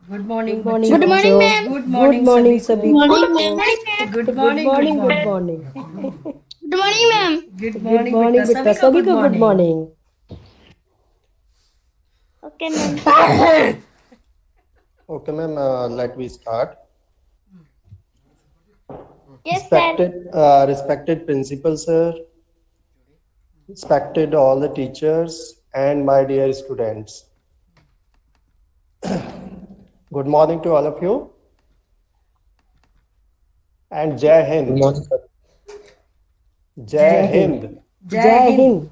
Good morning Good morning, बच्चों। Good morning, बच्चों. ma'am. Good Good morning morning, सभी सभी को। Good को. morning, ma'am. Good Good morning good morning, good morning. morning. Good morning, ma'am. Good Good morning बेटा, morning, सभी बेटा. को सभी गुड को good morning. morning. Okay, ma'am. Okay, ma'am, let me start. Yes, sir. Respected principal, sir, respected all the teachers, and my dear students. Good morning to all of you. And Jai Good Hind. morning, sir. Jai Jai Hind. Hind. जय Jai Hind. Hind.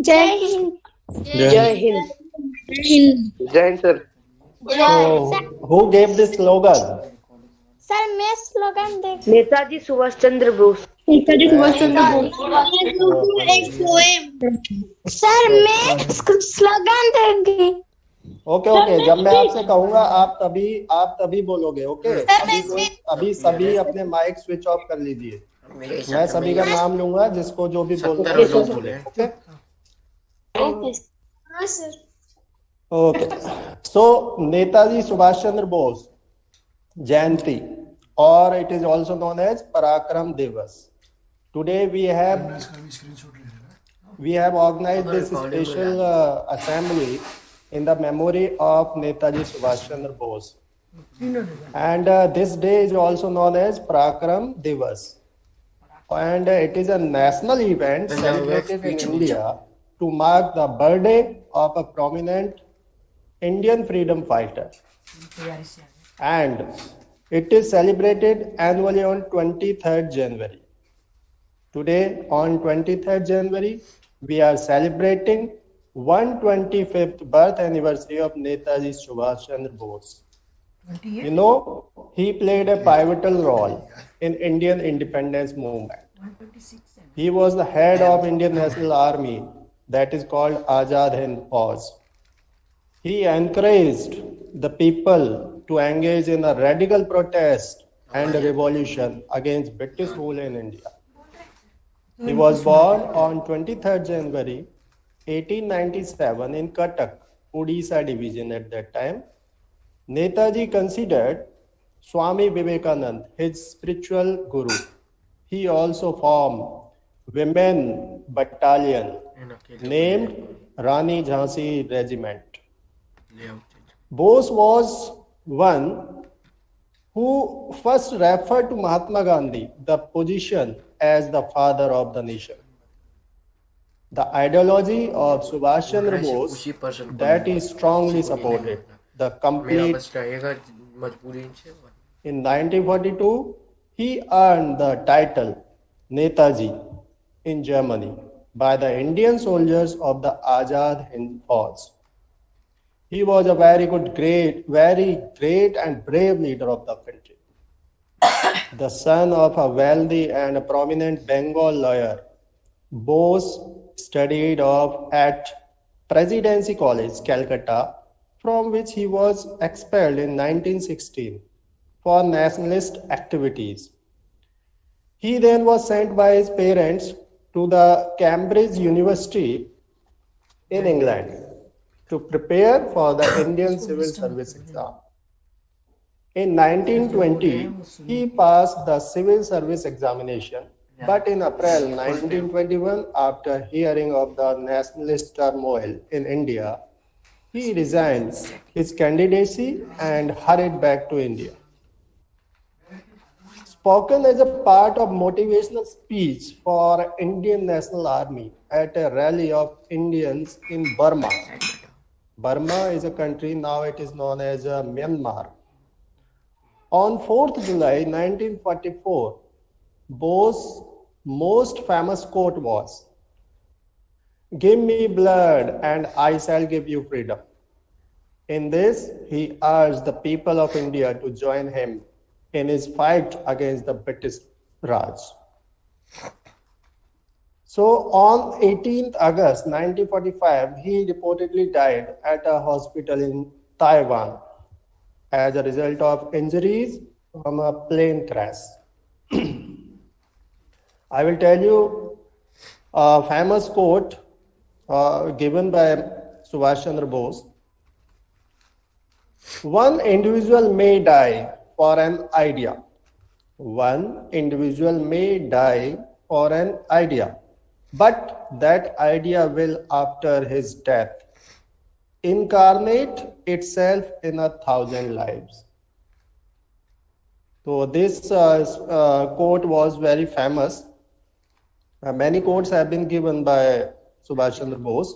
Jai Hind. Jai Hind. Jai Hind. Jai Hind, sir. So, who gave this slogan? Sir, मैं slogan देख Netaji Subhash Chandra Bose. Netaji Subhash Chandra Very Bose. good. एक poem. Sir, मैं slogan देंगी। Okay, जब मैं आपसे कहूंगा आप तभी बोलोगे। ओके, अभी सभी अपने माइक स्विच ऑफ कर लीजिए। मैं सभी का नाम लूंगा, जिसको जो भी बोलना है वो बोले। ओके हाँ sir. Okay. So Netaji Subhash Chandra Bose jayanti, or it is also known as Parakram Divas. Today we have organized this special assembly in the memory of Netaji Subhash Chandra Bose, and this day is also known as Parakram Divas, and it is a national event celebrated in India to mark the birthday of a prominent Indian freedom fighter, and it is celebrated annually on 23rd January. Today on 23rd January, we are celebrating 125th birth anniversary of Netaji Subhash Chandra Bose. You know, he played a pivotal role in Indian independence movement. He was the head of Indian National Army, that is called Azad Hind Fauj. He encouraged the people to engage in a radical protest and revolution against British rule in India. He was born on 23rd January 1897 in Cuttack, Odisha division at that time. Netaji considered Swami Vivekananda his spiritual guru. He also formed women battalion named Rani Jhansi Regiment. Bose was one who first referred to Mahatma Gandhi, the position, as the father of the nation. The ideology of Subhash Chandra Bose that is strongly supported. The complete in 1942, he earned the title Netaji in Germany by the Indian soldiers of the Azad Hind Fauj. He was a very great and brave leader of the country. The son of a wealthy and a prominent Bengal lawyer, Bose studied at Presidency College, Calcutta, from which he was expelled in 1916 for nationalist activities. He then was sent by his parents to the Cambridge University in England to prepare for the Indian Civil Service exam. In 1920, he passed the Civil Service examination, but in April 1921, after hearing of the nationalist turmoil in India, he resigned his candidacy and hurried back to India. Spoken as a part of motivational speech for Indian National Army at a rally of Indians in Burma. Burma is a country, now it is known as Myanmar. On 4th July 1944, Bose's most famous quote was, "Give me blood and I shall give you freedom." In this, he urged the people of India to join him in his fight against the British Raj. So on 18th August 1945, he reportedly died at a hospital in Taiwan as a result of injuries from a plane crash. I will tell you a famous quote given by Subhash Chandra Bose. One individual may die for an idea. One individual may die for an idea, but that idea will, after his death, incarnate itself in 1,000 lives. So this quote was very famous. Many quotes have been given by Subhash Chandra Bose.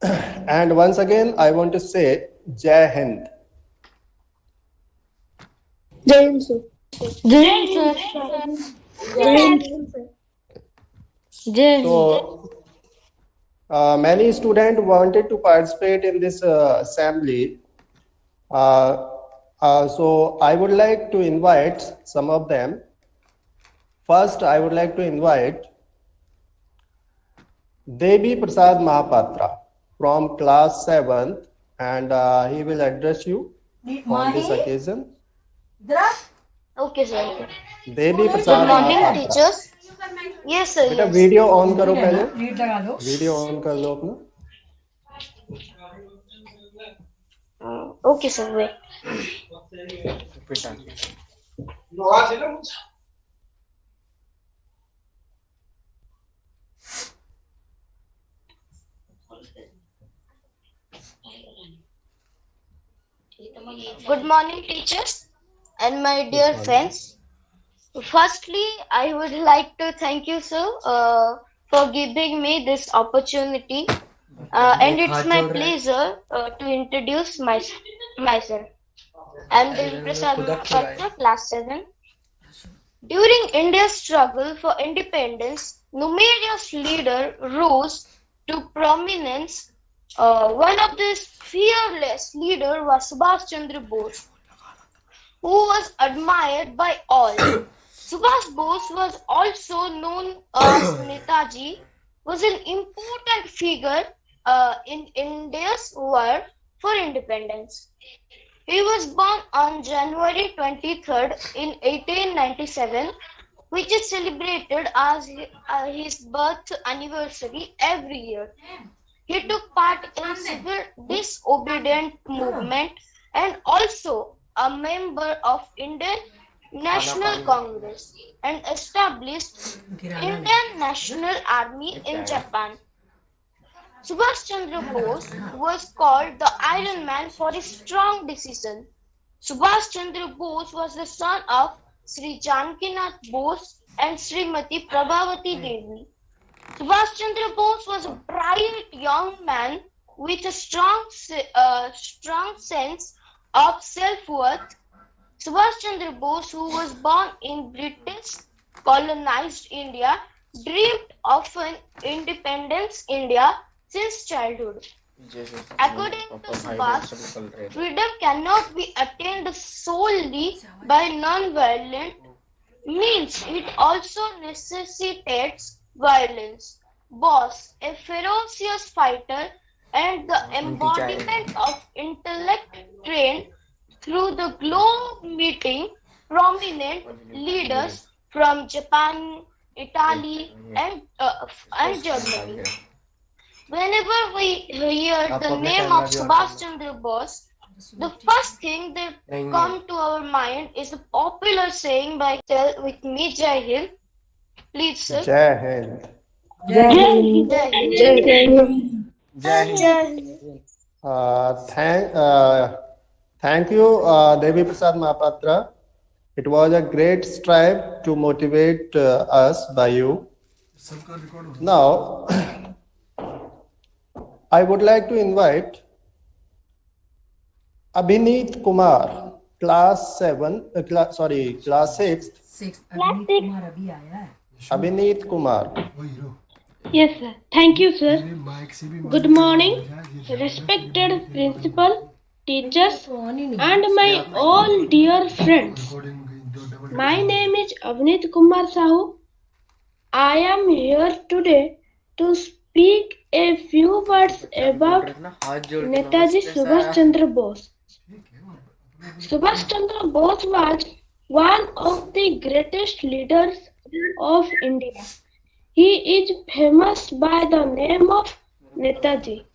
And once again, I want to say Jai Hind. Jai Hind, sir. Jai Hind, sir. Jai Hind. Jai Hind. So many students wanted to participate in this assembly. So I would like to invite some of them. First, I would like to invite Devi Prasad Mahapatra from class 7th, and he will address you on this occasion. Okay, sir. Devi Good Prasad morning, Mahapatra. teachers. Yes, sir. बेटा Yes. Video on करो पहले video on कर लो अपना Okay, sir. Wait. Good morning, teachers and my dear friends. Firstly, I would like to thank you, sir, for giving me this opportunity. And it's my pleasure to introduce myself. I'm Devi Prasad Mahapatra, class 7. During India's struggle for independence, numerous leaders rose to prominence. One of these fearless leaders was Subhash Chandra Bose, who was admired by all. Subhash Bose was also known as Netaji, was an important figure in India's war for independence. He was born on January 23rd in 1897, which is celebrated as his birth anniversary every year. He took part in civil disobedient movement and also a member of Indian National Congress and established Indian National Army in Japan. Subhash Chandra Bose was called the Iron Man for his strong decision. Subhash Chandra Bose was the son of Sri Janakinath Bose and Srimati Prabhavati Devi. Subhash Chandra Bose was a bright young man with a strong sense of self-worth. Subhash Chandra Bose, who was born in British colonized India, dreamed of an independence India since childhood. According to Subhash, freedom cannot be attained solely by non-violent means. It also necessitates violence. Bose, a ferocious fighter and the embodiment of intellect trained through the globe, meeting prominent leaders from Japan, Italy, and Germany. Whenever we hear the name of Subhash Chandra Bose, the first thing that comes to our mind is the popular saying by with me, Jai Hind. Please, sir. Jai Hind. Thank you, Devi Prasad Mahapatra. It was a great strive to motivate us by you. Now, I would like to invite Abhineet Kumar, class 6th. Abhineet Kumar. Yes, sir. Thank you, sir. Good morning, respected principal, teachers, and my all dear friends. My name is Avneet Kumar Sahu. I am here today to speak a few words about Netaji Subhash Chandra Bose. Subhash Chandra Bose was one of the greatest leaders of India. He is famous by the name of Netaji.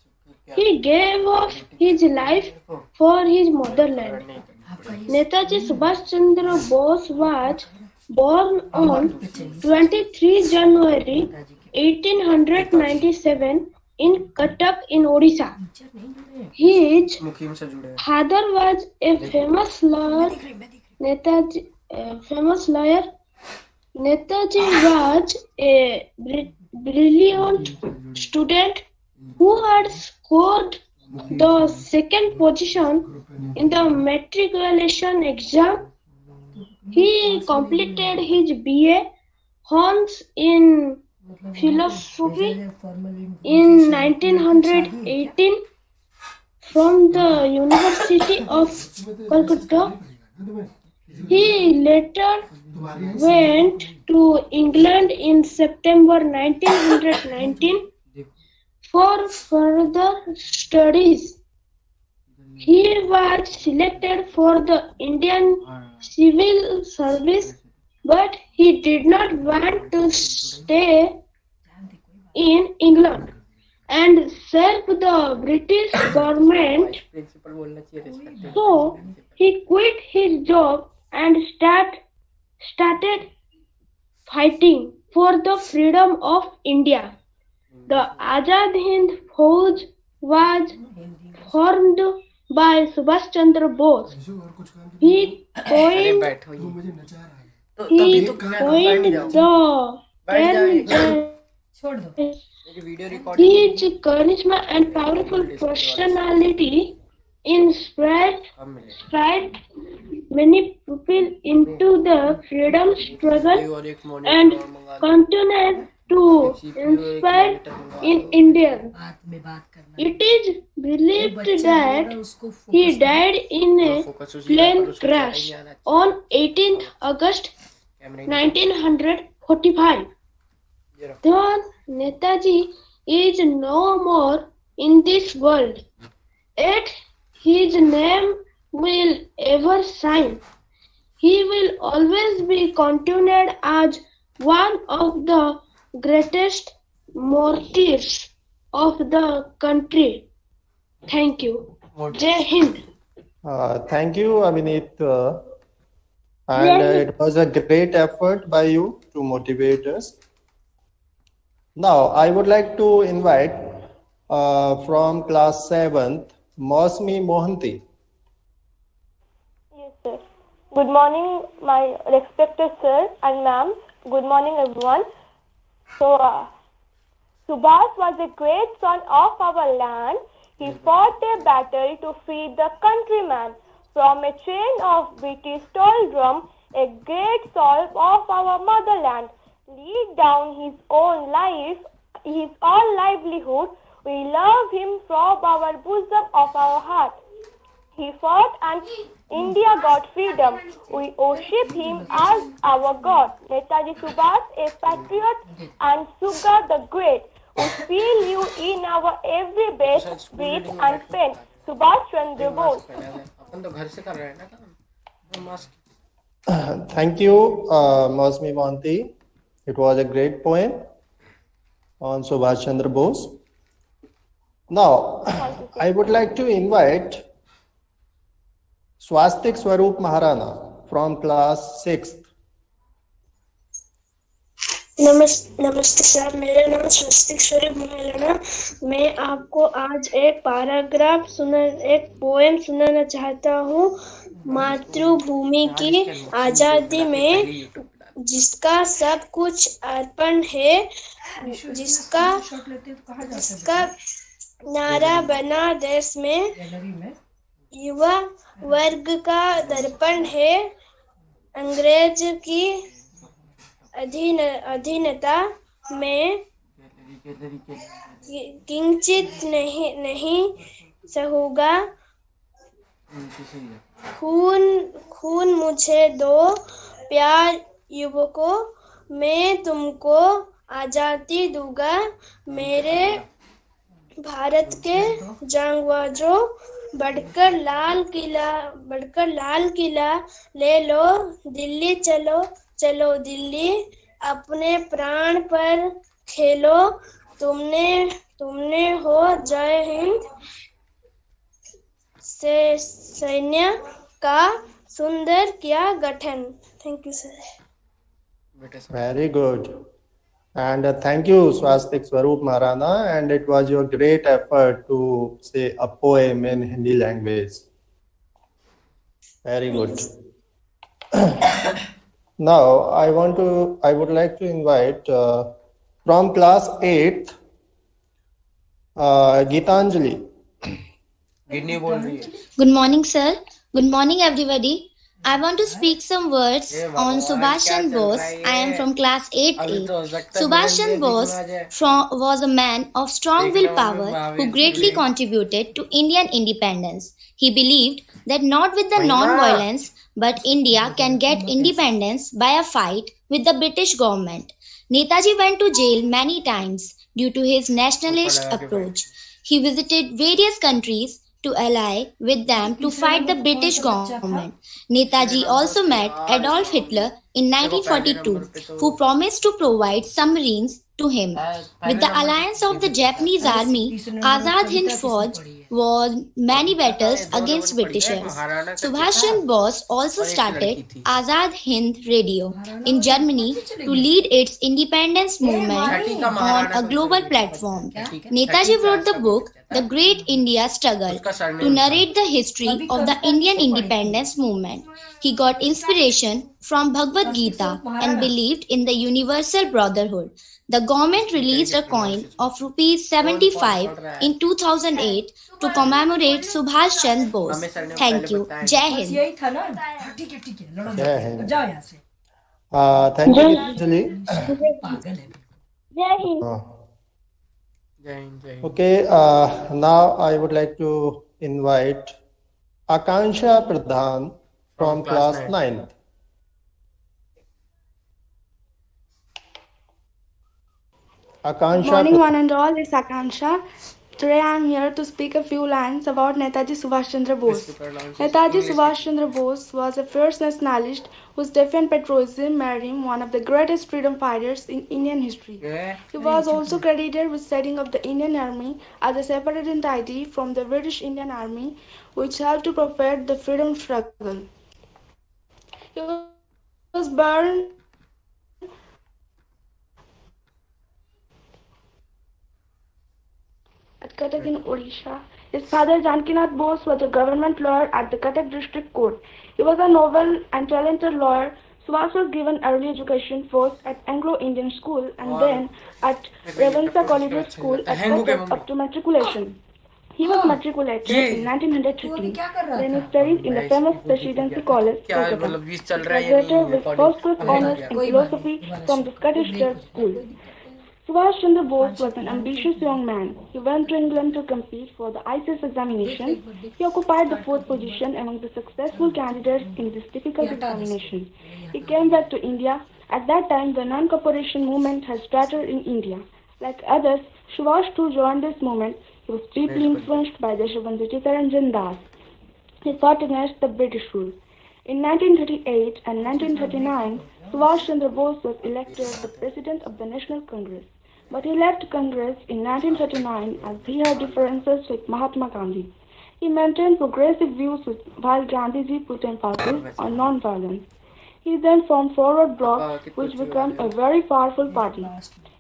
He gave up his life for his motherland. Netaji Subhash Chandra Bose was born on 23 January 1897 in Cuttack in Odisha. His father was a famous lawyer. Netaji was a brilliant student who had scored the second position in the matriculation exam. He completed his BA Honors in philosophy in 1918 from the University of Calcutta. He later went to England in September 1919 for further studies. He was selected for the Indian Civil Service, but he did not want to stay in England and serve the British government. So he quit his job and started fighting for the freedom of India. The Azad Hind Fauj was formed by Subhash Chandra Bose. He coined the term. His charisma and powerful personality inspired many people into the freedom struggle and continues to inspire in India. It is believed that he died in a plane crash on 18th August 1945. Though Netaji is no more in this world, yet his name will ever shine. He will always be continued as one of the greatest martyrs of the country. Thank you. Jai Hind. Thank you, Abhinit. And it was a great effort by you to motivate us. Now, I would like to invite from class 7th, Mosmi Mohanty. Yes, sir. Good morning, my respected sir and ma'am. Good morning, everyone. So, Subhash was a great son of our land. He fought a battle to free the countryman from a chain of British thraldom, a great soul of our motherland. Laid down his own life, his own livelihood. We love him from our bosom of our heart. He fought and India got freedom. We worship him as our God. Netaji Subhash, a patriot, and Suga the Great. We feel you in our every breath, and pen. Subhash Chandra Bose. Thank you, Mosmi Mohanty. It was a great poem on Subhash Chandra Bose. Now, I would like to invite Swastik Swarup Maharana from class 6th. नमस्ते sir, मेरा नाम स्वस्तिक स्वरूप महाराणा। मैं आपको आज एक poem सुनाना चाहता हूँ। मातृभूमि की आजादी में जिसका सब कुछ अर्पण है, जिसका नारा बना देश में, युवा वर्ग का दर्पण है, अंग्रेज की अधीनता में किंचित नहीं सहूंगा। खून मुझे दो प्यार युवकों, मैं तुमको आजादी दूंगा। मेरे भारत के जांबाजों, बढ़कर लाल किला ले लो, दिल्ली चलो दिल्ली, अपने प्राण पर खेलो। तुमने तुमने हो जय हिंद से सैन्य का सुंदर किया गठन. Thank you, sir. Very good. And thank you, Swastik Swaroop Maharana. And it was your great effort to say a poem in Hindi language. Very good. Now, I would like to invite from class 8th, Geetanjali. Good morning, sir. Good morning, everybody. I want to speak some words on Subhash Chandra Bose. I am from class 8A. Subhash Chandra Bose was a man of strong willpower who greatly contributed to Indian independence. He believed that not with the non-violence, but India can get independence by a fight with the British government. Netaji went to jail many times due to his nationalist approach. He visited various countries to ally with them to fight the British government. Netaji also met Adolf Hitler in 1942, who promised to provide submarines to him. With the alliance of the Japanese army, Azad Hind Fauj won many battles against Britishers. Subhash Chandra Bose also started Azad Hind Radio in Germany to lead its independence movement on a global platform. Netaji wrote the book The Great India Struggle to narrate the history of the Indian independence movement. He got inspiration from Bhagavad Gita and believed in the universal brotherhood. The government released a coin of rupees 75 in 2008 to commemorate Subhash Chandra Bose. Thank you. Jai Hind. Jai Hind. Thank you, Geetanjali. Jai Hind. Okay, now I would like to invite Akansha Pradhan from class 9th. Akansha. Good morning, one and all. It's Akansha. Today I am here to speak a few lines about Netaji Subhash Chandra Bose. Netaji Subhash Chandra Bose was a fierce nationalist whose defiant patriotism made him one of the greatest freedom fighters in Indian history. He was also credited with setting up the Indian Army as a separate entity from the British Indian Army, which helped to propel the freedom struggle. He was born at Cuttack in Odisha. His father Janakinath Bose was a government lawyer at the Cuttack District Court. He was a noble and talented lawyer. Subhash was given early education first at Anglo-Indian School and then at Ravenshaw Collegiate School at Cuttack up to matriculation. He was matriculated in 1913. Then he studied in the famous Presidency College, Calcutta. He graduated with first class honours in philosophy from the Scottish Church School. Subhash Chandra Bose was an ambitious young man. He went to England to compete for the ICS examination. He occupied the fourth position among the successful candidates in this difficult examination. He came back to India. At that time, the non-cooperation movement had started in India. Like others, Subhash too joined this movement. He was deeply influenced by Deshabandhu Chittaranjan Das. He fought against the British rule. In 1938 and 1939, Subhash Chandra Bose was elected the President of the National Congress. But he left Congress in 1939 as he had differences with Mahatma Gandhi. He maintained progressive views while Gandhiji put emphasis on non-violence. He then formed Forward Bloc, which became a very powerful party.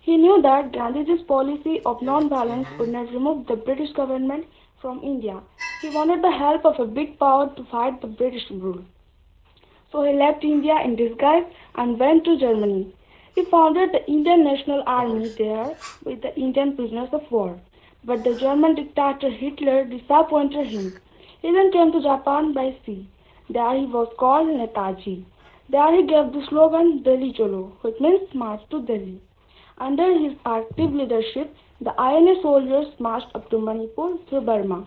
He knew that Gandhiji's policy of non-violence would not remove the British government from India. He wanted the help of a big power to fight the British rule. So he left India in disguise and went to Germany. He founded the Indian National Army there with the Indian prisoners of war. But the German dictator Hitler disappointed him. He then came to Japan by sea. There he was called Netaji. There he gave the slogan Delhi Cholo, which means march to Delhi. Under his active leadership, the INA soldiers marched up to Manipur through Burma.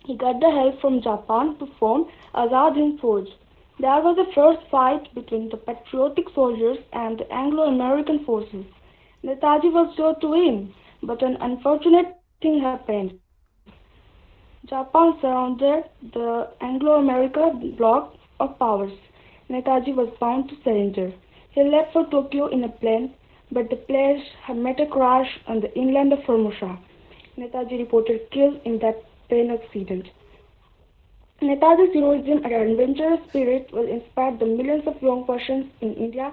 He got the help from Japan to form Azad Hind Fauj. There was a first fight between the patriotic soldiers and the Anglo-American forces. Netaji was sure to win, but an unfortunate thing happened. Japan surrounded the Anglo-American bloc of powers. Netaji was bound to surrender. He left for Tokyo in a plane, but the plane had met a crash on the inland of Formosa. Netaji reported killed in that train accident. Netaji's heroism and adventurous spirit will inspire the millions of young persons in India.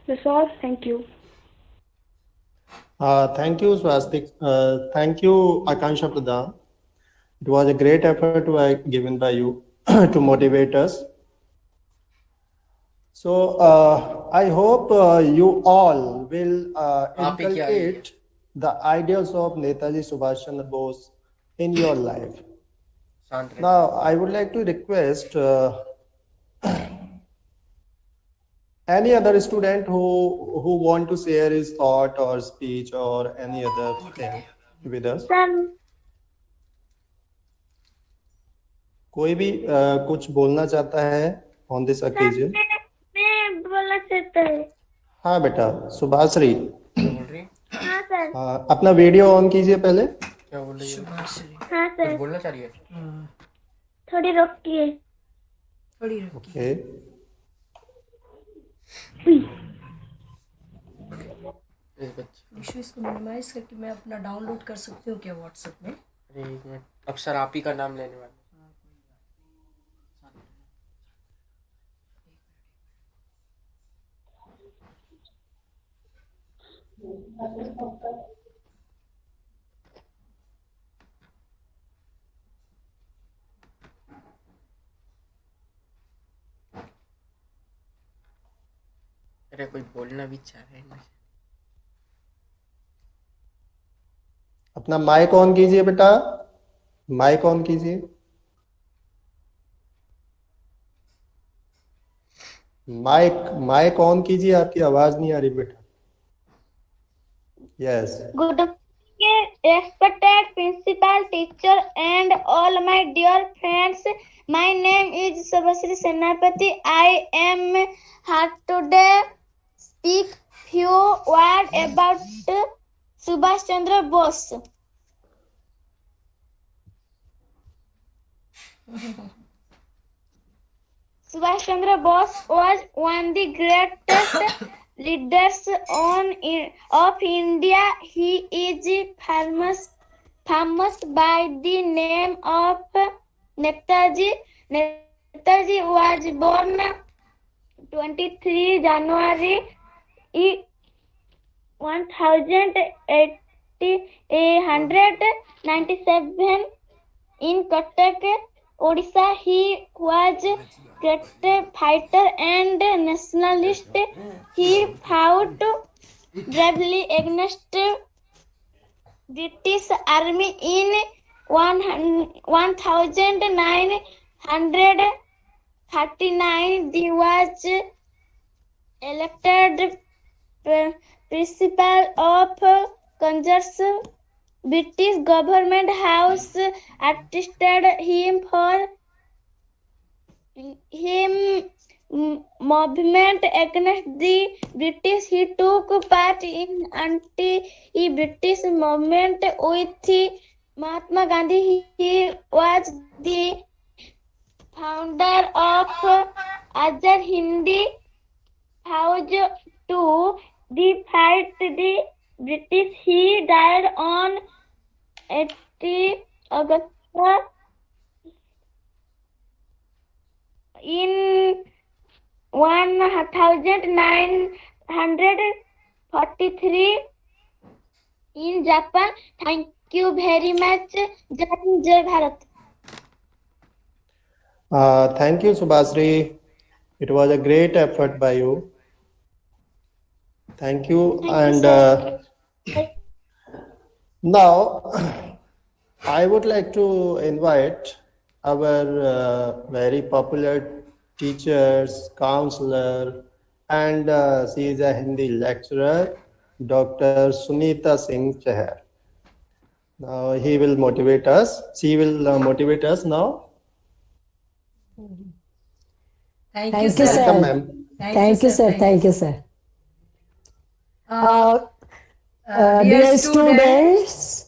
That's all. Thank you. Thank you, Swastik. Thank you, Akansha Pradhan. It was a great effort given by you to motivate us. So I hope you all will inculcate the ideals of Netaji Subhash Chandra Bose in your life. Now, I would like to request any other student who want to share his thought or speech or any other thing with us. कोई भी कुछ बोलना चाहता है on this occasion? मैं बोलना चाहता हूँ। हाँ बेटा, सुभाश्री। हाँ सर। अपना वीडियो ऑन कीजिए पहले। क्या बोल रही है? हाँ सर। कुछ बोलना चाह रही है? थोड़ी रोकिए। ओके। इसको मिनिमाइज करके मैं अपना डाउनलोड कर सकती हूँ क्या व्हाट्सएप में? अरे एक मिनट, अब सर आप ही का नाम लेने वाले। अरे कोई बोलना भी चाह रहे हैं। अपना माइक ऑन कीजिए बेटा, माइक ऑन कीजिए। माइक ऑन कीजिए, आपकी आवाज नहीं आ रही बेटा। Yes. Good morning, respected principal, teacher, and all my dear friends. My name is Subhash Chandra. I am here today speak few words about Subhash Chandra Bose. Subhash Chandra Bose was one of the greatest leaders of India. He is famous by the name of Netaji. Netaji was born 23 January 1897 in Cuttack, Odisha. He was great fighter and nationalist. He fought bravely against British Army in 1939. He was elected principal of Kansas. British government house arrested him for movement against the British. He took part in anti-British movement with Mahatma Gandhi. He was the founder of Azad Hindi Fauj to defeat the British. He died on 80 August in 1943 in Japan. Thank you very much. Jai Hind, Jai Bharat. Thank you, Subhasri. It was a great effort by you. Thank you. Now, I would like to invite our very popular teachers, counselor, and she is a Hindi lecturer, Dr. Sunita Singh Chahar. Now, he will motivate us. She will motivate us now. Thank you, sir. Welcome, ma'am. Thank you, sir. Thank you, sir. Dear students,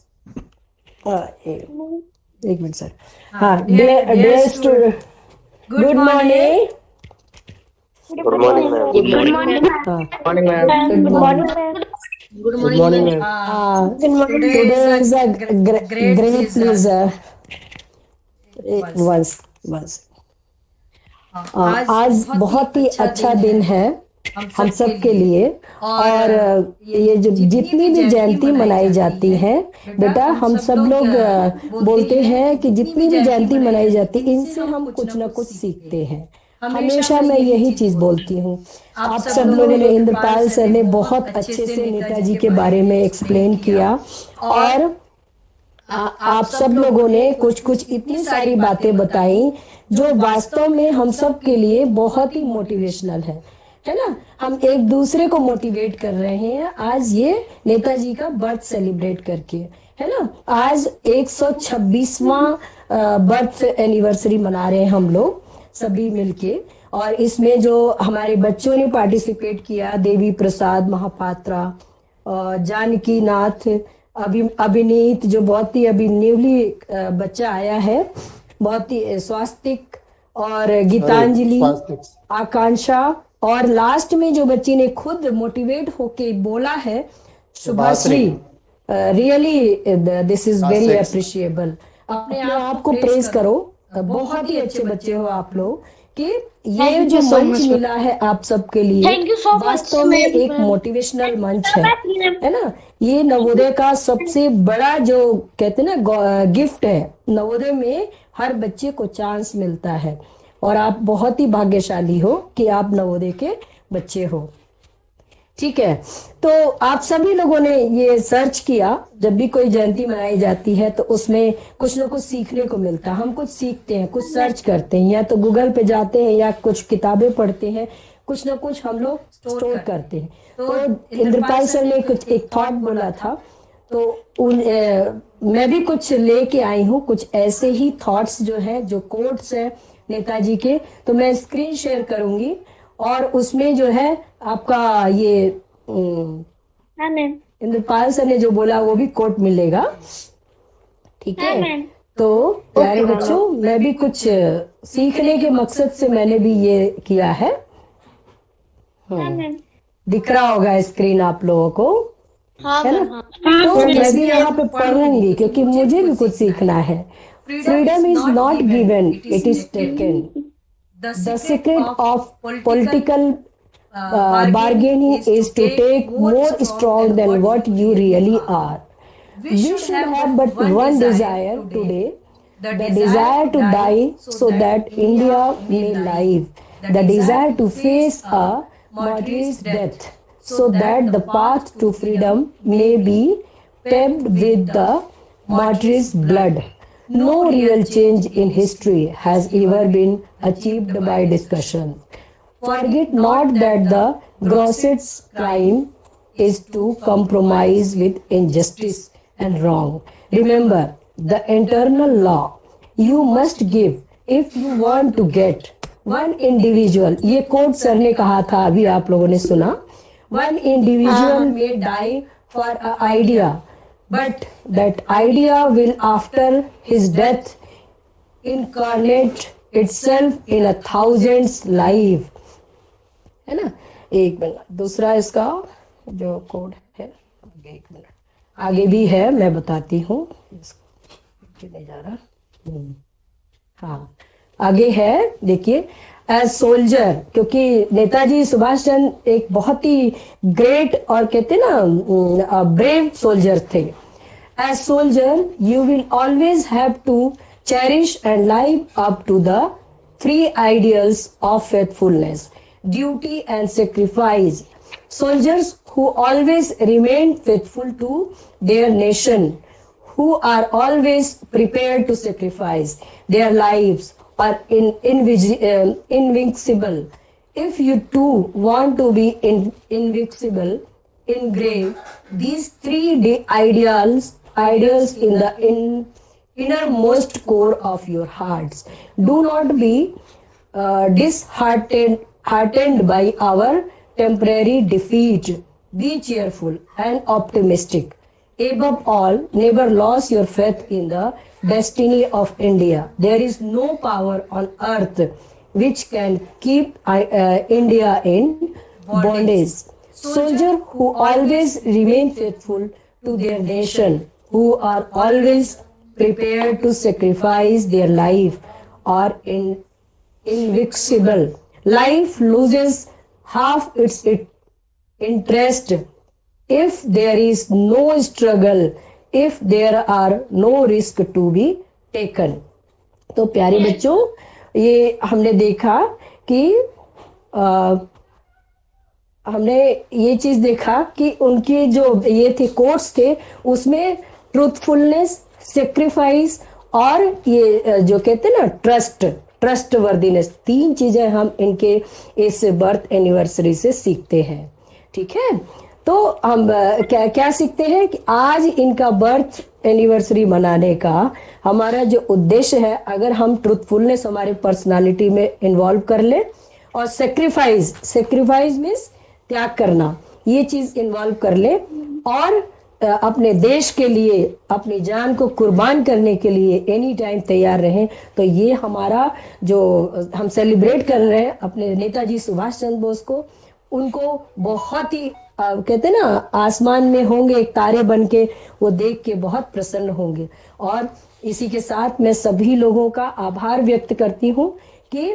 एक minute sir. Dear student, good morning. Good morning, ma'am. Good morning, ma'am. Good Good morning, ma'am. Good morning. Today is a great great pleasure. once. once. आज आज बहुत ही अच्छा दिन है हम सब के लिए और ये जो जितनी भी जयंती मनाई जाती है बेटा हम सब लोग बोलते हैं कि जितनी भी जयंती मनाई जाती है इनसे हम कुछ ना कुछ सीखते हैं। हमेशा मैं यही चीज बोलती हूँ। आप सब लोगों ने इंद्रपाल सर ने बहुत अच्छे से नेताजी के बारे में एक्सप्लेन किया और आप सब लोगों ने कुछ कुछ इतनी सारी बातें बताई जो वास्तव में हम सब के लिए बहुत ही मोटिवेशनल है ना। हम एक दूसरे को मोटिवेट कर रहे हैं आज ये नेताजी का बर्थ सेलिब्रेट करके, है ना। आज 126वां बर्थ एनिवर्सरी मना रहे हैं हम लोग सभी मिलके और इसमें जो हमारे बच्चों ने पार्टिसिपेट किया, देवी प्रसाद महापात्रा, जानकी नाथ, अभिनीत जो बहुत ही अभी न्यूली बच्चा आया है, बहुत ही स्वास्तिक और गीतांजलि, आकांक्षा और लास्ट में जो बच्ची ने खुद मोटिवेट होके बोला है Shubhashree, really this is very appreciable. अपने आप को प्रेज करो, बहुत ही अच्छे बच्चे हो आप लोग कि ये जो मंच मिला है आप सबके लिए वास्तव में एक मोटिवेशनल मंच है ना। ये नवोदय का सबसे बड़ा जो कहते हैं ना गिफ्ट है। नवोदय में हर बच्चे को चांस मिलता है और आप बहुत ही भाग्यशाली हो कि आप नवोदय के बच्चे हो, ठीक है। तो आप सभी लोगों ने ये सर्च किया, जब भी कोई जयंती मनाई जाती है तो उसमें कुछ ना कुछ सीखने को मिलता है। हम कुछ सीखते हैं, कुछ सर्च करते हैं, या तो गूगल पे जाते हैं या कुछ किताबें पढ़ते हैं, कुछ ना कुछ हम लोग स्टोर करते हैं। तो इंद्रपाल सर ने कुछ एक थॉट बोला था तो मैं भी कुछ लेके आई हूँ, कुछ ऐसे ही थॉट्स जो है, जो कोट्स है नेताजी के, तो मैं स्क्रीन शेयर करूंगी और उसमें जो है आपका ये इंद्रपाल सर ने जो बोला वो भी कोट मिलेगा, ठीक है। तो प्यारे बच्चों, मैं भी कुछ सीखने के मकसद से मैंने भी ये किया है। दिख रहा होगा स्क्रीन आप लोगों को, है ना। तो मैं भी यहाँ पे पढ़ूंगी क्योंकि मुझे भी कुछ सीखना है। Freedom is not given, it is taken. The secret of political bargaining is to take more strong than what you really are. We should have but one desire today, the desire to die so that India may live, the desire to face a martyr's death so that the path to freedom may be paved with the martyr's blood. No real change in history has ever been achieved by discussion. Forget not that the grossest crime is to compromise with injustice and wrong. Remember the eternal law. You must give if you want to get. One individual, ये coat sir ने कहा था, अभी आप लोगों ने सुना। One individual may die for an idea, but that idea will after his death incarnate itself in a thousand's life, है ना। एक मिनट, दूसरा इसका जो कोड है, एक मिनट आगे भी है, मैं बताती हूँ, नहीं जा रहा। हाँ, आगे है, देखिए। एज सोल्जर, क्योंकि नेताजी सुभाष चंद्र एक बहुत ही ग्रेट और कहते ना ब्रेव सोल्जर थे। As soldier you will always have to cherish and live up to the three ideals of faithfulness, duty and sacrifice. Soldiers who always remain faithful to their nation, who are always prepared to sacrifice their lives, are invincible. If you too want to be invincible, engrave these three ideals in the innermost core of your hearts. Do not be disheartened by our temporary defeat. Be cheerful and optimistic. Above all, never lose your faith in the destiny of India. There is no power on earth which can keep India in bondage. soldier who always remain faithful to their nation, who are always prepared to sacrifice their life, are invincible. Life loses half its interest if there is no struggle, if there are no risk to be taken. तो प्यारे बच्चों, ये हमने देखा कि हमने ये चीज देखा कि उनके जो ये थे कोट्स थे, उसमें ट्रूथफुलनेस, सेक्रीफाइस और ये जो कहते हैं ना ट्रस्ट वर्दीनेस, 3 चीजें हम इनके इस बर्थ एनिवर्सरी से सीखते हैं। ठीक है, तो हम क्या सीखते हैं कि आज इनका बर्थ एनिवर्सरी मनाने का हमारा जो उद्देश्य है, अगर हम ट्रूथफुलनेस हमारे पर्सनालिटी में इन्वॉल्व कर ले और सेक्रीफाइस मीन्स त्याग करना, ये चीज इन्वॉल्व कर ले और अपने देश के लिए अपनी जान को कुर्बान करने के लिए एनी टाइम तैयार रहें, तो ये हमारा जो हम सेलिब्रेट कर रहे हैं अपने नेताजी सुभाष चंद्र बोस को, उनको बहुत ही कहते हैं ना, आसमान में होंगे एक तारे बन के, वो देख के बहुत प्रसन्न होंगे। और इसी के साथ मैं सभी लोगों का आभार व्यक्त करती हूँ कि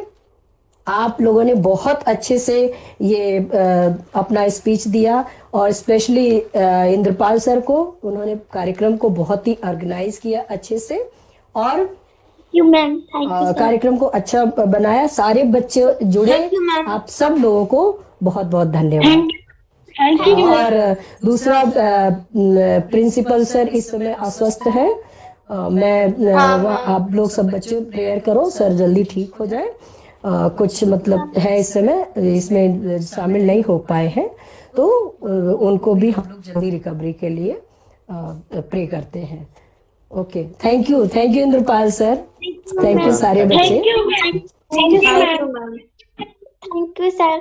आप लोगों ने बहुत अच्छे से ये अपना स्पीच दिया, और स्पेशली इंद्रपाल सर को, उन्होंने कार्यक्रम को बहुत ही ऑर्गेनाइज किया अच्छे से और कार्यक्रम को अच्छा बनाया। सारे बच्चे जुड़े, आप सब लोगों को बहुत बहुत धन्यवाद। और दूसरा, प्रिंसिपल सर इस समय अस्वस्थ है, मैं आप लोग सब बच्चे प्रेयर करो सर जल्दी ठीक हो जाए। कुछ मतलब है इस समय इसमें शामिल नहीं हो पाए हैं, तो उनको भी हम लोग जल्दी रिकवरी के लिए प्रे करते हैं। Okay, thank you Indrapal sir, thank you सारे बच्चे, thank you sir.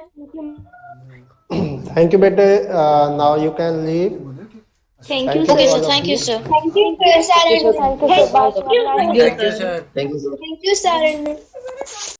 Thank you, bete. Now you can leave. Thank you, sir. Okay, sir. Thank you, sir. Thank you, sir. Thank you, sir. Thank you, sir. Thank you, sir.